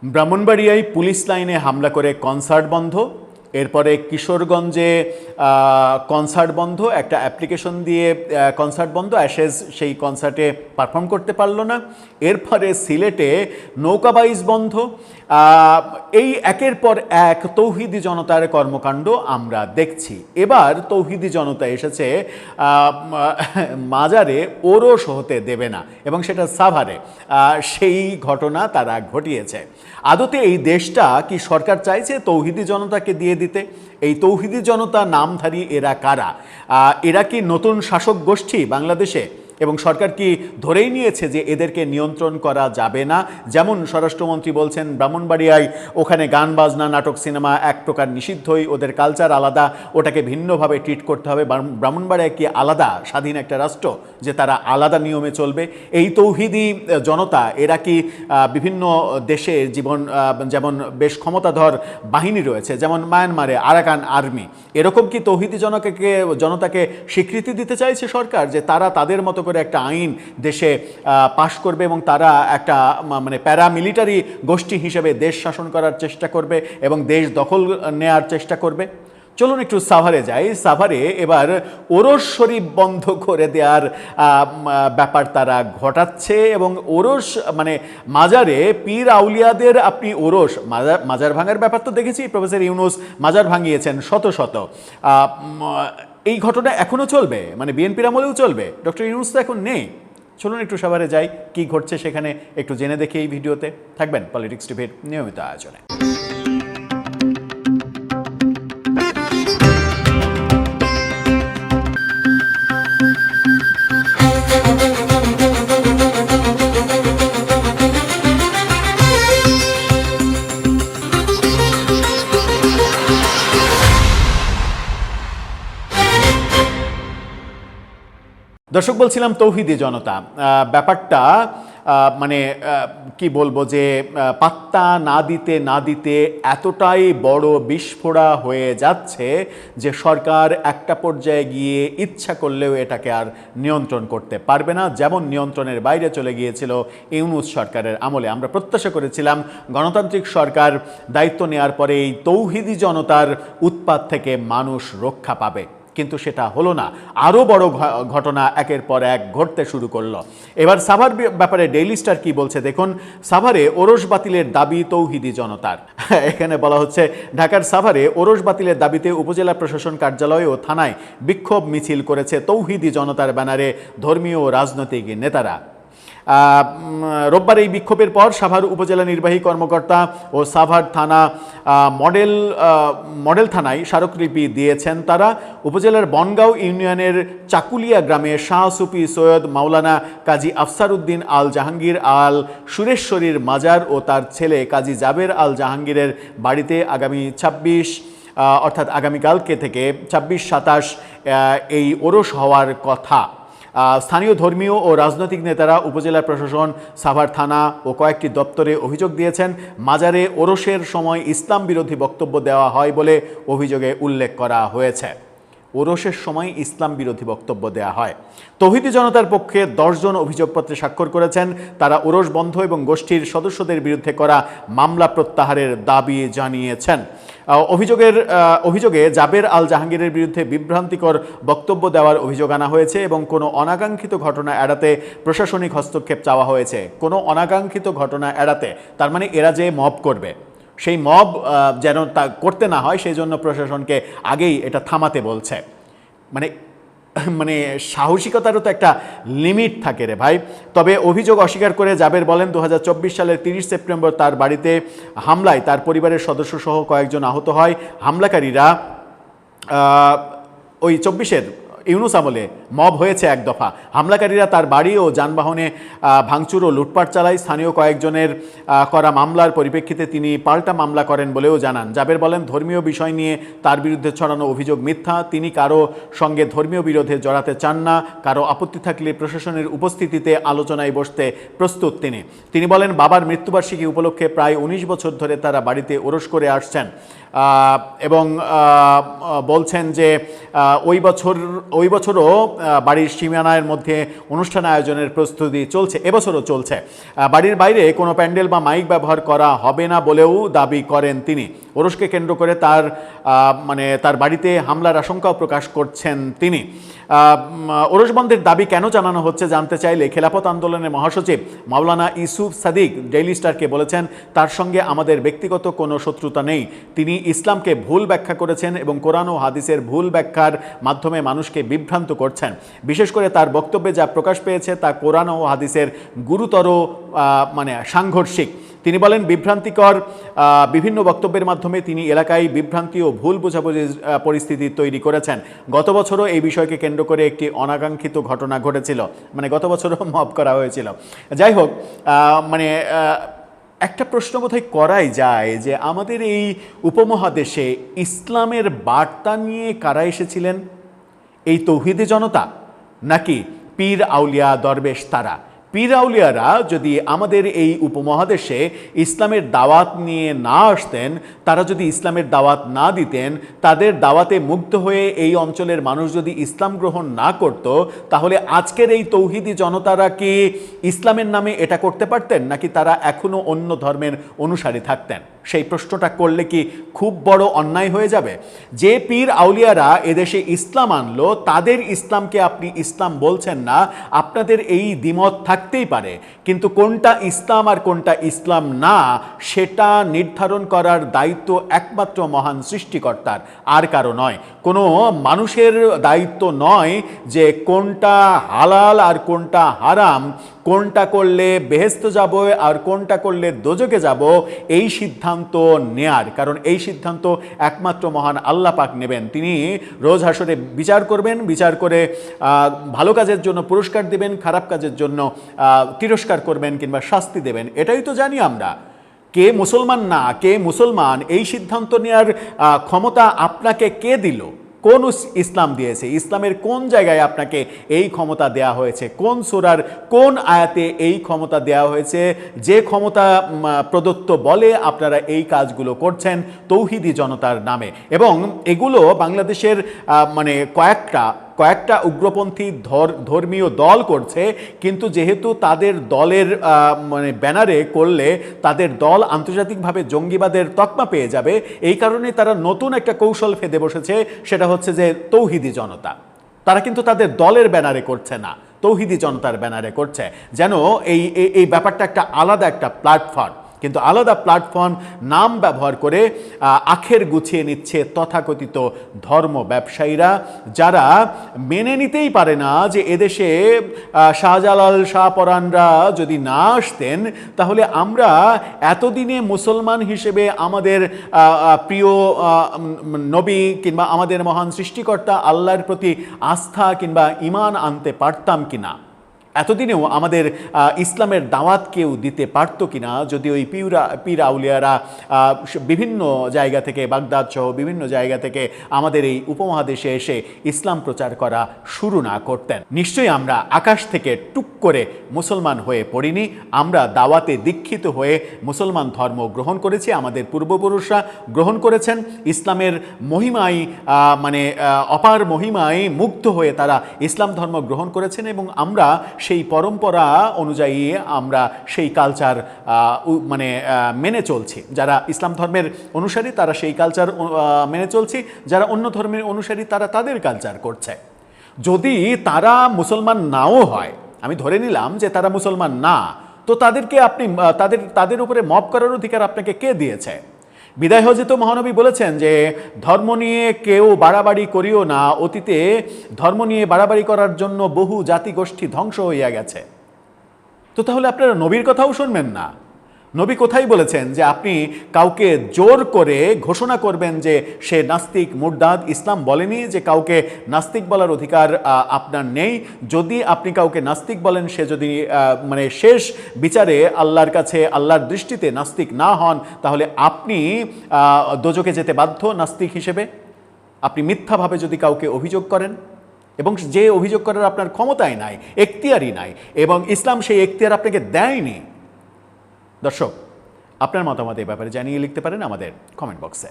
ব্রাহ্মণবাড়িয়ায় police লাইনে হামলা করে কনসার্ট বন্ধ, এরপরে কিশোরগঞ্জে কনসার্ট বন্ধ, একটা অ্যাপ্লিকেশন দিয়ে কনসার্ট বন্ধ, অ্যাশেজ সেই কনসার্টে পারফর্ম করতে পারলো না। এরপরে সিলেটে নৌকাবাইজ বন্ধ। এই একের পর এক তৌহিদি জনতার কর্মকাণ্ড আমরা দেখছি। এবার তৌহিদি জনতা এসেছে মাজারে ওরস হতে দেবে না, এবং সেটা সাভারে সেই ঘটনা তারা ঘটিয়েছে। আদতে এই দেশটা কি সরকার চাইছে তৌহিদি জনতাকে দিয়ে দিতে? এই তৌহিদি জনতা নামধারী এরা কারা? এরা কি নতুন শাসক গোষ্ঠী বাংলাদেশে? এবং সরকার কি ধরেই নিয়েছে যে এদেরকে নিয়ন্ত্রণ করা যাবে না? যেমন স্বরাষ্ট্রমন্ত্রী বলছেন ব্রাহ্মণবাড়িয়ায় ওখানে গান বাজনা নাটক সিনেমা এক প্রকার নিষিদ্ধই, ওদের কালচার আলাদা, ওটাকে ভিন্নভাবে ট্রিট করতে হবে। ব্রাহ্মণবাড়িয়া কি আলাদা স্বাধীন একটা রাষ্ট্র যে তারা আলাদা নিয়মে চলবে? এই তৌহিদি জনতা এরা কি বিভিন্ন দেশে যেমন বেশ ক্ষমতাধর বাহিনী রয়েছে, যেমন মায়ানমারে আরাকান আর্মি, এরকম কি তৌহিদি জনতাকে স্বীকৃতি দিতে চাইছে সরকার যে তারা তাদের মতো করে একটা আইন দেশে পাশ করবে এবং তারা একটা মানে প্যারামিলিটারি গোষ্ঠী হিসেবে দেশ শাসন করার চেষ্টা করবে এবং দেশ দখল নেয়ার চেষ্টা করবে? চলুন একটু সাভারে যাই। সাভারে এবার ওরস শরীফ বন্ধ করে দেওয়ার ব্যাপার তারা ঘটাচ্ছে, এবং ওরস মানে মাজারে পীর আউলিয়াদের আপনি ওরস মাজার ভাঙার ব্যাপার তো দেখেছি, প্রফেসর ইউনূস মাজার ভাঙিয়েছেন শত শত। এই ঘটনা এখনও চলবে, মানে বিএনপির আমলেও চলবে, ডক্টর ইউনূস তো এখন নেই। চলুন একটু সাভারে যাই, কি ঘটছে সেখানে একটু জেনে দেখি এই ভিডিওতে। থাকবেন পলিটিক্স টিভির নিয়মিত আয়োজনে। দর্শক, বলছিলাম তৌহিদি জনতা ব্যাপারটা মানে কি বলবো যে পাত্তা না দিতে এতটাই বড় বিস্ফোরা হয়ে যাচ্ছে যে সরকার একটা পর্যায়ে গিয়ে ইচ্ছা করলেও এটাকে আর নিয়ন্ত্রণ করতে পারবে না, যেমন নিয়ন্ত্রণের বাইরে চলে গিয়েছিল ইউনূস সরকারের আমলে। আমরা প্রত্যাশা করেছিলাম গণতান্ত্রিক সরকার দায়িত্ব নেওয়ার পরে এই তৌহিদি জনতার উৎপাত থেকে মানুষ রক্ষা পাবে, কিন্তু সেটা হলো না। আরও বড় ঘটনা একের পর এক ঘটতে শুরু করলো। এবার সাভার ব্যাপারে ডেইলি স্টার কি বলছে দেখুন। সাভারে ওরস বাতিলের দাবি তৌহিদি জনতার। এখানে বলা হচ্ছে, ঢাকার সাভারে ওরস বাতিলের দাবিতে উপজেলা প্রশাসন কার্যালয় ও থানায় বিক্ষোভ মিছিল করেছে তৌহিদি জনতার ব্যানারে ধর্মীয় ও রাজনৈতিক নেতারা। রোববার এই বিক্ষোভের পর সাভার উপজেলা নির্বাহী কর্মকর্তা ও সাভার থানা মডেল থানায় স্মারকলিপি দিয়েছেন তারা। উপজেলার বনগাঁও ইউনিয়নের চাকুলিয়া গ্রামে শাহ সুফি সৈয়দ মাওলানা কাজী আফসার উদ্দিন আল জাহাঙ্গীর আল সুরেশ্বরীর মাজার ও তার ছেলে কাজী জাবের আল জাহাঙ্গীরের বাড়িতে আগামী 26 অর্থাৎ আগামীকালকে থেকে 26-27 এই ওরস হওয়ার কথা। স্থানীয় ধর্মীয় ও রাজনৈতিক নেতারা উপজেলা প্রশাসন, সাভার থানা ও কয়েকটি দপ্তরে অভিযোগ দিয়েছেন মাজারে ওরসের সময় ইসলাম বিরোধী বক্তব্য দেওয়া হয় বলে অভিযোগে উল্লেখ করা হয়েছে। ওরসের সময় ইসলাম বিরোধী বক্তব্য দেওয়া হয়। তৌহিদি জনতার পক্ষে 10 জন অভিযোগপত্রে স্বাক্ষর করেছেন। তারা ওরস বন্ধ এবং গোষ্ঠীর সদস্যদের বিরুদ্ধে করা মামলা প্রত্যাহারের দাবি জানিয়েছেন। অভিযোগে জাবের আল জাহাঙ্গীরের বিরুদ্ধে বিভ্রান্তিকর বক্তব্য দেওয়ার অভিযোগ আনা হয়েছে এবং কোনো অনাকাঙ্ক্ষিত ঘটনা এড়াতে প্রশাসনিক হস্তক্ষেপ চাওয়া হয়েছে। কোনো অনাকাঙ্ক্ষিত ঘটনা এড়াতে, তার মানে এরা যে মব করবে সেই মব যেন তা করতে না হয়, সেই জন্য প্রশাসনকে আগেই এটা থামাতে বলছে। মানে সাহসিকতারও তো একটা লিমিট থাকে রে ভাই। তবে অভিযোগ অস্বীকার করে জাবের বলেন 2024 সালের 30 সেপ্টেম্বর তার বাড়িতে হামলায় তার পরিবারের সদস্যসহ কয়েকজন আহত হয়। হামলাকারীরা ওই 24-এর ইউনূস আমলে মব হয়েছে এক দফা। হামলাকারীরা তার বাড়ি ও যানবাহনে ভাঙচুর ও লুটপাট চালায়। স্থানীয় কয়েকজনের করা মামলার পরিপ্রেক্ষিতে তিনি পাল্টা মামলা করেন বলেও জানান। জাবের বলেন, ধর্মীয় বিষয় নিয়ে তার বিরুদ্ধে ছড়ানো অভিযোগ মিথ্যা। তিনি কারো সঙ্গে ধর্মীয় বিরোধে জড়াতে চান না। কারো আপত্তি থাকলে প্রশাসনের উপস্থিতিতে আলোচনায় বসতে প্রস্তুত তিনি বলেন, বাবার মৃত্যুবার্ষিকী উপলক্ষে প্রায় 19 বছর ধরে তারা বাড়িতে ওরস করে আসছেন এবং বলছেন যে ওই বছর ওই বছরও বাড়ির সীমানার মধ্যে অনুষ্ঠান আয়োজনের প্রস্তুতি চলছে, এবছরও চলছে। বাড়ির বাইরে কোনো প্যান্ডেল বা মাইক ব্যবহার করা হবে না বলেও দাবি করেন তিনি। ওরসকে কেন্দ্র করে তার বাড়িতে হামলার আশঙ্কাও প্রকাশ করছেন তিনি। ওরস বন্ধের দাবি কেন জানানো হচ্ছে জানতে চাইলে খেলাফত আন্দোলনের মহাসচিব মাওলানা ইউসুফ সাদিক ডেইলি স্টারকে বলেছেন, তার সঙ্গে আমাদের ব্যক্তিগত কোনো শত্রুতা নেই। তিনি ইসলামকে ভুল ব্যাখ্যা করেছেন এবং কোরআন ও হাদিসের ভুল ব্যাখ্যার মাধ্যমে মানুষকে বিভ্রান্ত করছেন। বিশেষ করে তার বক্তব্যে যা প্রকাশ পেয়েছে তা কোরআন ও হাদিসের গুরুতর সাংঘর্ষিক। তিনি বলেন, বিভ্রান্তিকর বিভিন্ন বক্তব্যের মাধ্যমে তিনি এলাকায় বিভ্রান্তি ও ভুল বোঝাবুঝির পরিস্থিতি তৈরি করেছেন। গত বছরও এই বিষয়কে কেন্দ্র করে একটি অনাকাঙ্ক্ষিত ঘটনা ঘটেছিল, গত বছরও মব করা হয়েছিল। যাই হোক, একটা প্রশ্ন বোধহয় করাই যায় যে আমাদের এই উপমহাদেশে ইসলামের বার্তা নিয়ে কারা এসেছিলেন? এই তৌহিদি জনতা নাকি পীর আউলিয়া দরবেশ তারা? পীর আউলিয়ারা যদি আমাদের এই উপমহাদেশে ইসলামের দাওয়াত নিয়ে না আসতেন, তারা যদি ইসলামের দাওয়াত না দিতেন, তাদের দাওয়াতে মুগ্ধ হয়ে এই অঞ্চলের মানুষ যদি ইসলাম গ্রহণ না করত, তাহলে আজকের এই তৌহিদি জনতারা কি ইসলামের নামে এটা করতে পারতেন, নাকি তারা এখনো অন্য ধর্মের অনুসারী থাকতেন? সেই প্রশ্নটা করলে কি খুব বড় অন্যায় হয়ে যাবে? যে পীর আউলিয়ারা এদেশে ইসলাম আনলো, তাদের ইসলামকে আপনি ইসলাম বলছেন না। আপনাদের এই দ্বিমত থাকতেই পারে, কিন্তু কোনটা ইসলাম আর কোনটা ইসলাম না সেটা নির্ধারণ করার দায়িত্ব একমাত্র মহান সৃষ্টিকর্তার, আর কারো নয়। কোনো মানুষের দায়িত্ব নয় যে কোনটা হালাল আর কোনটা হারাম, কোনটা করলে বেহেশতে যাব আর কোনটা করলে দোজকে যাব, এই সিদ্ধান্ত নেয়ার। কারণ এই সিদ্ধান্ত একমাত্র মহান আল্লাহ পাক নেবেন। তিনি রোজ হাসরে বিচার করবেন, বিচার করে ভালো কাজের জন্য পুরস্কার দেবেন, খারাপ কাজের জন্য তিরস্কার করবেন কিংবা শাস্তি দেবেন। এটাই তো জানি আমরা। কে মুসলমান না কে মুসলমান এই সিদ্ধান্ত নেওয়ার ক্ষমতা আপনাকে কে দিল? কোন ইসলাম দিয়েছে? ইসলামের কোন জায়গায় আপনাকে এই ক্ষমতা দেয়া হয়েছে? কোন সূরার কোন আয়াতে এই ক্ষমতা দেয়া হয়েছে, যে ক্ষমতা প্রদত্ত বলে আপনারা এই কাজগুলো করছেন তৌহিদি জনতার নামে? এবং এগুলো বাংলাদেশের কয়েকটা উগ্রপন্থী ধর্মীয় দল করছে, কিন্তু যেহেতু তাদের দলের ব্যানারে করলে তাদের দল আন্তর্জাতিকভাবে জঙ্গিবাদের তকমা পেয়ে যাবে, এই কারণে তারা নতুন একটা কৌশল ফেঁদে বসেছে। সেটা হচ্ছে যে তৌহিদি জনতা। তারা কিন্তু তাদের দলের ব্যানারে করছে না, তৌহিদি জনতার ব্যানারে করছে, যেন এই ব্যাপারটা একটা আলাদা একটা প্ল্যাটফর্ম। কিন্তু আলাদা প্ল্যাটফর্ম নাম ব্যবহার করে আখের গুছিয়ে নিচ্ছে তথাকথিত ধর্ম ব্যবসায়ীরা, যারা মেনে নিতেই পারে না যে এদেশে শাহজালাল শাহপরানরা যদি না আসতেন, তাহলে আমরা এতদিনে মুসলমান হিসেবে আমাদের প্রিয় নবী কিংবা আমাদের মহান সৃষ্টিকর্তা আল্লাহর প্রতি আস্থা কিংবা ঈমান আনতে পারতাম কিনা, এতদিনেও আমাদের ইসলামের দাওয়াত কেউ দিতে পারত কিনা, যদি ওই পীর আউলিয়ারা বিভিন্ন জায়গা থেকে, বাগদাদ সহ বিভিন্ন জায়গা থেকে আমাদের এই উপমহাদেশে এসে ইসলাম প্রচার করা শুরু না করতেন। নিশ্চয়ই আমরা আকাশ থেকে টুক করে মুসলমান হয়ে পড়িনি। আমরা দাওয়াতে দীক্ষিত হয়ে মুসলমান ধর্ম গ্রহণ করেছি, আমাদের পূর্বপুরুষরা গ্রহণ করেছেন। ইসলামের মহিমায় অপার মহিমায় মুগ্ধ হয়ে তারা ইসলাম ধর্ম গ্রহণ করেছেন, এবং আমরা সেই পরম্পরা অনুযায়ী আমরা সেই কালচার মেনে চলছি। যারা ইসলাম ধর্মের অনুসারী তারা সেই কালচার মেনে চলছি, যারা অন্য ধর্মের অনুসারী তারা তাদের কালচার করছে। যদি তারা মুসলমান নাও হয়, আমি ধরে নিলাম যে তারা মুসলমান না, তো তাদেরকে আপনি তাদের উপরে মব করার অধিকার আপনাকে কে দিয়েছে? বিদায় হজে তো মহানবী বলেছেন যে ধর্ম নিয়ে কেউ বাড়াবাড়ি করিও না, অতীতে ধর্ম নিয়ে বাড়াবাড়ি করার জন্য বহু জাতিগোষ্ঠী ধ্বংস হইয়া গেছে। তো তাহলে আপনারা নবীর কথাও শুনবেন না? নবী কোথায় বলেছেন যে আপনি কাউকে জোর করে ঘোষণা করবেন যে সে নাস্তিক মুরতাদ? ইসলাম বলেনি যে কাউকে নাস্তিক বলার অধিকার আপনার নেই। যদি আপনি কাউকে নাস্তিক বলেন, সে যদি শেষ বিচারে আল্লাহর কাছে, আল্লাহর দৃষ্টিতে নাস্তিক না হন, তাহলে আপনি দোজখে যেতে বাধ্য নাস্তিক হিসেবে। আপনি মিথ্যাভাবে যদি কাউকে অভিযোগ করেন, এবং যে অভিযোগ করার আপনার ক্ষমতাই নাই, এখতিয়ারই নাই, এবং ইসলাম সেই এখতিয়ার আপনাকে দেয়নি। দর্শক, আপনার মতামত এই ব্যাপারে জানিয়ে লিখতে পারেন আমাদের কমেন্ট বক্সে।